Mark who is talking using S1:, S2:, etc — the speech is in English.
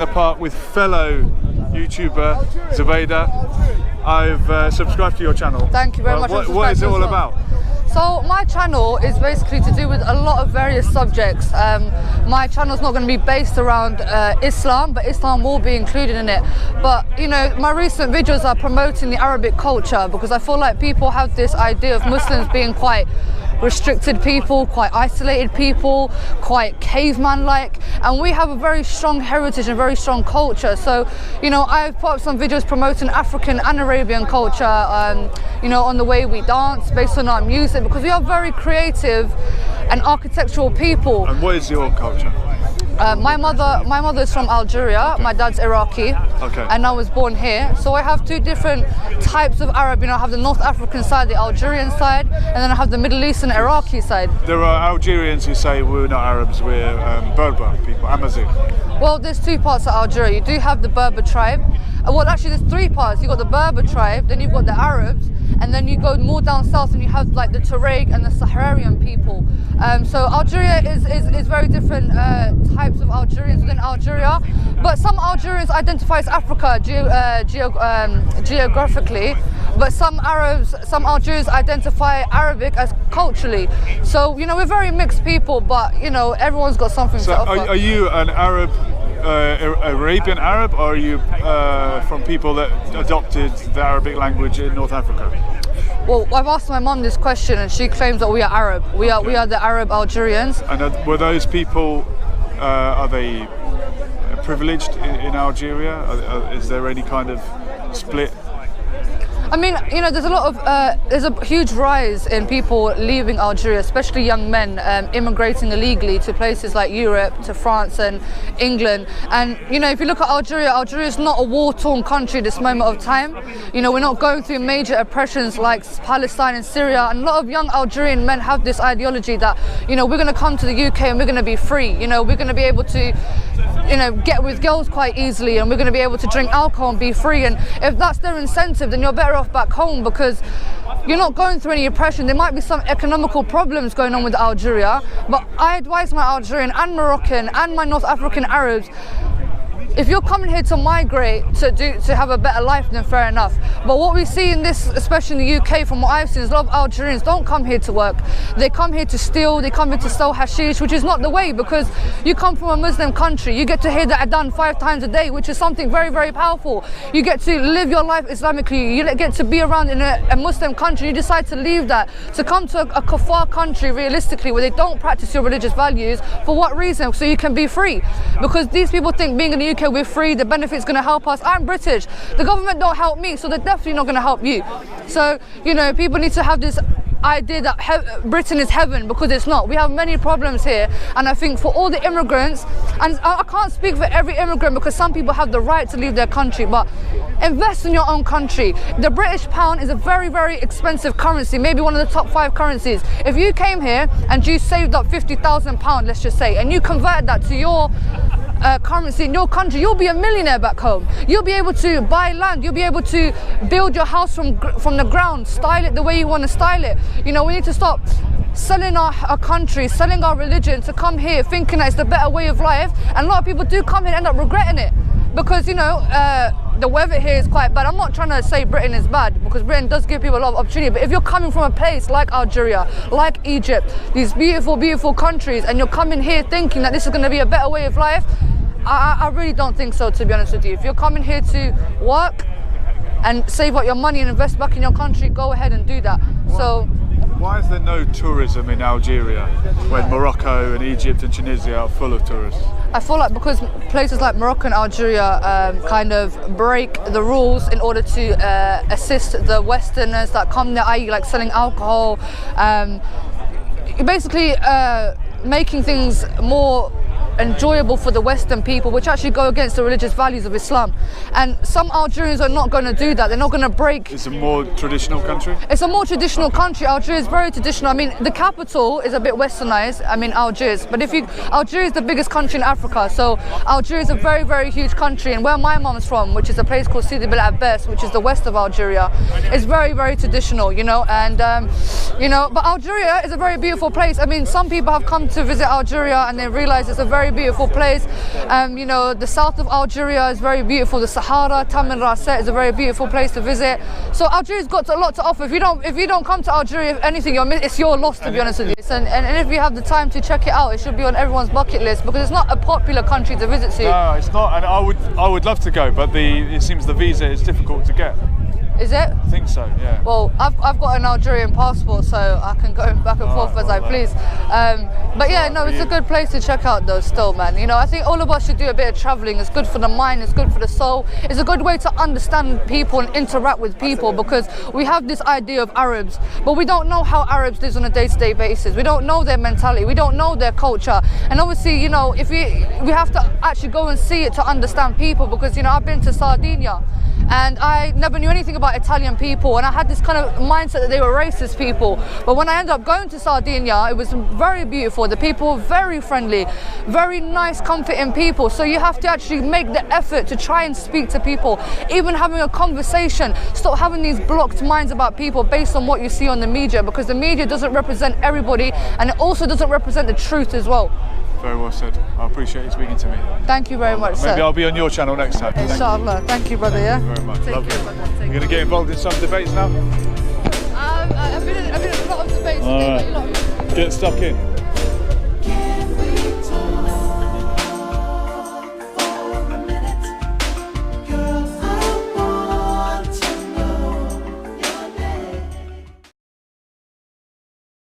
S1: the park with fellow YouTuber Zoubida. I've subscribed to your channel.
S2: Thank you very much.
S1: What is it all about?
S2: So my channel is basically to do with a lot of various subjects. My channel is not going to be based around Islam, but Islam will be included in it. But you know, my recent videos are promoting the Arabic culture because I feel like people have this idea of Muslims being quite restricted people, quite isolated people, quite caveman-like, and we have a very strong heritage and very strong culture. So, you know, I've put up some videos promoting African and Arabian culture, you know, on the way we dance, based on our music, because we are very creative and architectural people.
S1: And what is your culture?
S2: My mother is from Algeria, my dad's Iraqi, and I was born here. So I have two different types of Arab. You know, I have the North African side, the Algerian side, and then I have the Middle Eastern Iraqi side.
S1: There are Algerians who say we're not Arabs, we're Berber people, Amazigh.
S2: Well, there's two parts of Algeria. You do have the Berber tribe. Well, actually, there's three parts. You've got the Berber tribe, then you've got the Arabs, and then you go more down south and you have like the Tuareg and the Sahrawian people. So Algeria is very different types of Algerians within Algeria, but some Algerians identify as Africa geographically, but some Algerians identify Arabic as culturally. So, you know, we're very mixed people, but, you know, everyone's got something to offer.
S1: Are you an Arab, Arabian Arab, or are you from people that adopted the Arabic language in North Africa?
S2: Well, I've asked my mom this question and she claims that we are Arab. We are the Arab Algerians.
S1: And were those people, are they privileged in Algeria? Is there any kind of split?
S2: I mean, you know, there's a huge rise in people leaving Algeria, especially young men immigrating illegally to places like Europe, to France and England. And, you know, if you look at Algeria is not a war-torn country at this moment of time. You know, we're not going through major oppressions like Palestine and Syria. And a lot of young Algerian men have this ideology that, you know, we're going to come to the UK and we're going to be free. You know, we're going to be able to, you know, get with girls quite easily, and we're going to be able to drink alcohol and be free. And if that's their incentive, then you're better off back home, because you're not going through any oppression. There might be some economical problems going on with Algeria, but I advise my Algerian and Moroccan and my North African Arabs, if you're coming here to migrate to have a better life, then fair enough. But what we see in this, especially in the UK, from what I've seen, is a lot of Algerians don't come here to work. They come here to steal, they come here to sell hashish, which is not the way, because you come from a Muslim country. You get to hear the Adhan 5 times a day, which is something very, very powerful. You get to live your life Islamically. You get to be around in a Muslim country. You decide to leave that, to come to a kafar country, realistically, where they don't practice your religious values. For what reason? So you can be free. Because these people think being in the UK, we're free, the benefit's going to help us. I'm British. The government don't help me, so they're definitely not going to help you. So, you know, people need to have this idea that Britain is heaven, because it's not. We have many problems here, and I think for all the immigrants, and I can't speak for every immigrant because some people have the right to leave their country, but invest in your own country. The British pound is a very, very expensive currency, maybe one of the top 5 currencies. If you came here and you saved up £50,000, let's just say, and you converted that to your currency in your country, you'll be a millionaire back home. You'll be able to buy land, you'll be able to build your house from the ground, style it the way you want to style it. You know, we need to stop selling our country, selling our religion to come here thinking that it's the better way of life. And a lot of people do come here and end up regretting it, because, you know, the weather here is quite bad. I'm not trying to say Britain is bad, because Britain does give people a lot of opportunity, but if you're coming from a place like Algeria, like Egypt, these beautiful, beautiful countries, and you're coming here thinking that this is going to be a better way of life, I really don't think so, to be honest with you. If you're coming here to work and save up your money and invest back in your country, go ahead and do that.
S1: Why is there no tourism in Algeria when Morocco and Egypt and Tunisia are full of tourists?
S2: I feel like because places like Morocco and Algeria kind of break the rules in order to assist the Westerners that come there, i.e. like selling alcohol, basically making things more enjoyable for the Western people, which actually go against the religious values of Islam. And some Algerians are not going to do that. They're not going to break.
S1: It's a more traditional country?
S2: It's a more traditional country. Algeria is very traditional. I mean, the capital is a bit westernized, I mean Algiers, but Algeria is the biggest country in Africa, so Algeria is a very, very huge country. And where my mom's from, which is a place called Sidi Bel Abbas, which is the west of Algeria, is very, very traditional, you know. And you know, but Algeria is a very beautiful place. I mean, some people have come to visit Algeria and they realize it's a very very beautiful place. You know, the south of Algeria is very beautiful. The Sahara, Taman Rasset is a very beautiful place to visit. So Algeria's got a lot to offer. If you don't come to Algeria, if anything, it's your loss, to be honest with you. And if you have the time to check it out, it should be on everyone's bucket list, because it's not a popular country to visit to.
S1: No, it's not. And I would love to go, but it seems the visa is difficult to get.
S2: Is it?
S1: I think so, yeah.
S2: Well, I've got an Algerian passport, so I can go back and forth as I please. But yeah, no, it's a good place to check out though still, man. You know, I think all of us should do a bit of travelling. It's good for the mind, it's good for the soul. It's a good way to understand people and interact with people, because we have this idea of Arabs, but we don't know how Arabs live on a day-to-day basis. We don't know their mentality, we don't know their culture. And obviously, you know, if we have to actually go and see it to understand people, because, you know, I've been to Sardinia, and I never knew anything about Italian people, and I had this kind of mindset that they were racist people. But when I ended up going to Sardinia, it was very beautiful. The people were very friendly, very nice, comforting people. So you have to actually make the effort to try and speak to people, even having a conversation. Stop having these blocked minds about people based on what you see on the media, because the media doesn't represent everybody, and it also doesn't represent the truth as well.
S1: Very well said. I appreciate you speaking to me.
S2: Thank you very much, sir.
S1: Maybe I'll be on your channel next time.
S2: Inshallah. Thank you, brother. Yeah.
S1: Thank you very much.
S2: Take
S1: Lovely.
S2: care, brother. Take
S1: You're going to get involved in some debates now?
S2: I've been in a lot of debates today, but you lot.
S1: Get stuck in.